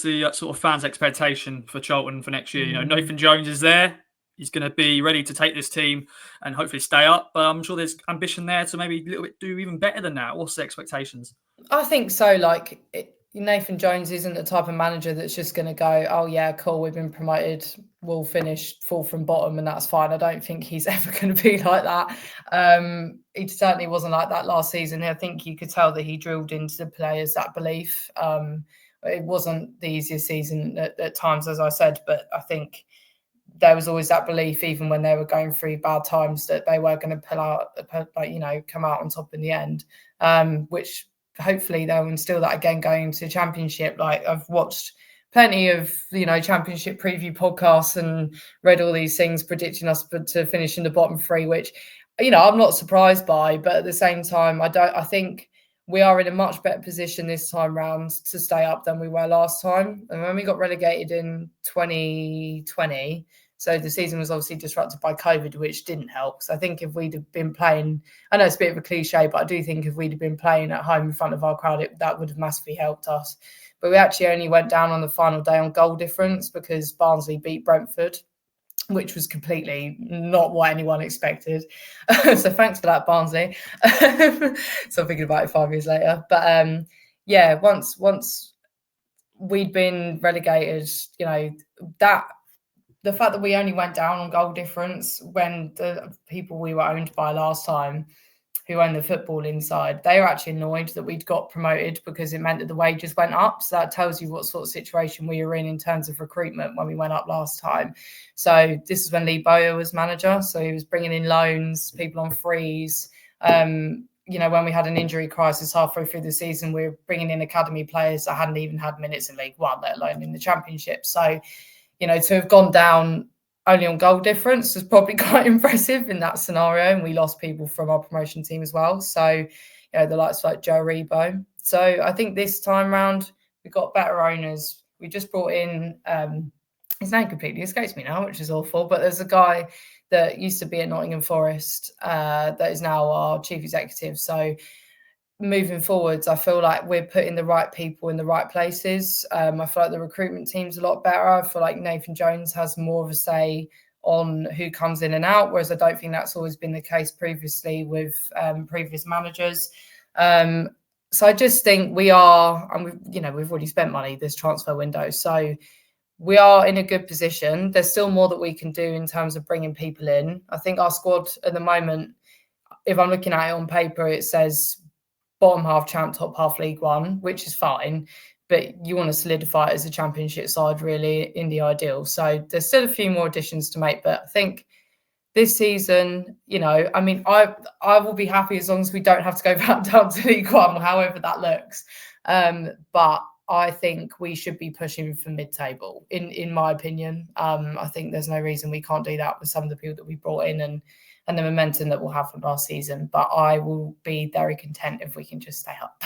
the sort of fans' expectation for Charlton for next year? You know, Nathan Jones is there. He's going to be ready to take this team and hopefully stay up. But I'm sure there's ambition there to maybe a little bit do even better than that. What's the expectations? I think so. Like Nathan Jones isn't the type of manager that's just going to go, oh yeah, cool, we've been promoted, we'll finish fourth from bottom and that's fine. I don't think he's ever going to be like that. He certainly wasn't like that last season. I think you could tell that he drilled into the players that belief. It wasn't the easiest season at times, as I said, but I think there was always that belief, even when they were going through bad times, that they were going to pull out, like, you know, come out on top in the end, which hopefully they'll instill that again going into the Championship. Like, I've watched plenty of, you know, Championship preview podcasts and read all these things predicting us to finish in the bottom three, which, you know, I'm not surprised by, but at the same time, I think we are in a much better position this time round to stay up than we were last time. And when we got relegated in 2020, so the season was obviously disrupted by COVID, which didn't help. So I think if we'd have been playing, I know it's a bit of a cliche, but I do think if we'd have been playing at home in front of our crowd, that would have massively helped us. But we actually only went down on the final day on goal difference because Barnsley beat Brentford, which was completely not what anyone expected. So thanks for that, Barnsley. So I'm thinking about it 5 years later. But yeah, once we'd been relegated, you know, that the fact that we only went down on goal difference when the people we were owned by last time, who own the football inside, they were actually annoyed that we'd got promoted because it meant that the wages went up. So that tells you what sort of situation we were in terms of recruitment when we went up last time. So this is when Lee Bowyer was manager. So he was bringing in loans, people on frees. You know, when we had an injury crisis halfway through the season, we were bringing in academy players that hadn't even had minutes in League One, let alone in the Championship. So, you know, to have gone down only on goal difference was probably quite impressive in that scenario. And we lost people from our promotion team as well. So, you know, the likes like Joe Rebo. So I think this time round, we got better owners. We just brought in, his name completely escapes me now, which is awful. But there's a guy that used to be at Nottingham Forest that is now our chief executive. So moving forwards, I feel like we're putting the right people in the right places. I feel like the recruitment team's a lot better. I feel like Nathan Jones has more of a say on who comes in and out, whereas I don't think that's always been the case previously with previous managers. So I just think we are, and we've already spent money this transfer window, so we are in a good position. There's still more that we can do in terms of bringing people in. I think our squad at the moment, if I'm looking at it on paper, it says bottom half champ, top half League One, which is fine, but you want to solidify it as a Championship side really in the ideal. So there's still a few more additions to make, but I think this season, you know, I mean, I will be happy as long as we don't have to go back down to League One, however that looks. But I think we should be pushing for mid-table, in my opinion. I think there's no reason we can't do that with some of the people that we brought in and the momentum that we'll have from last season. But I will be very content if we can just stay up.